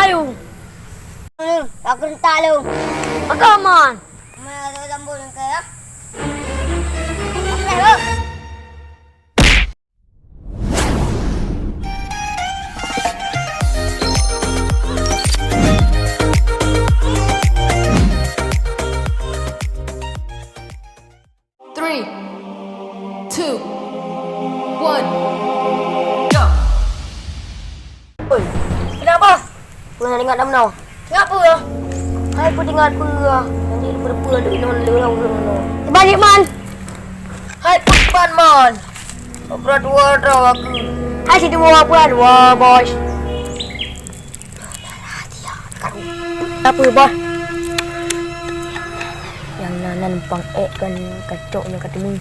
kayo. Aku nak talo. Pagkaman. May ada tambol ng kaya? Pero, 3, 2, 1, go! oi. Kenapa? Pernah dengar nama no? Kenapa ya? Hai pun dengar apa ya? Nanti berpura duk non lorong no. Balik man. Hai pan man. Berat dua aku. Hai situ bawa apa dua bos. Apa bos? Yang nanan pang kan kacau nak kata ni.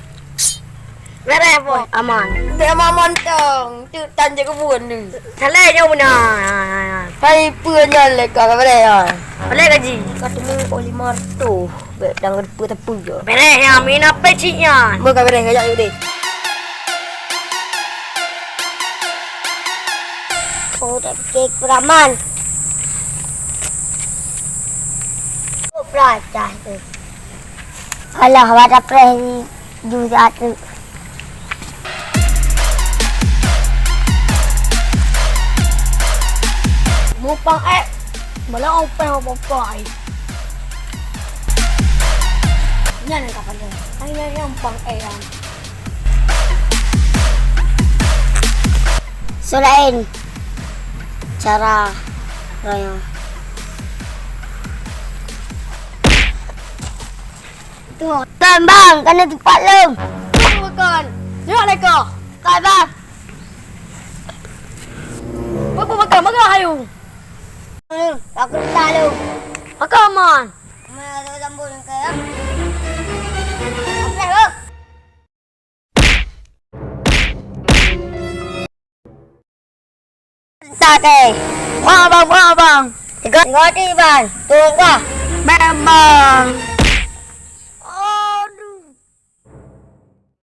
Beres bos, aman. Dia aman tong. Tu tan je kebun ni. Salai je benar. Hai punya leka beres ya. Beres gaji. Kata ni oli marto. Bedang depu tepu je. Beres ya, min apa ciknya? Bukan beres gajak you deh. Oh, tak kek peraman. Oh, peracah tu. Alah, wadah preh juga tu. Mupang malah open apa-apa Yan ang kapal doon. Ay, yan yung pang-ayan. Sulain. Cara. Raya. Tu, tan bang, kena tempat lem. Bukan. Jangan leka. Tan bang. Apa makan? Makan kayo. Aku tahu. Pagkaman. May ada tambol ng kaya? Pero, Sate. Mga abang. Tigot, bang. Turun ka. Bang.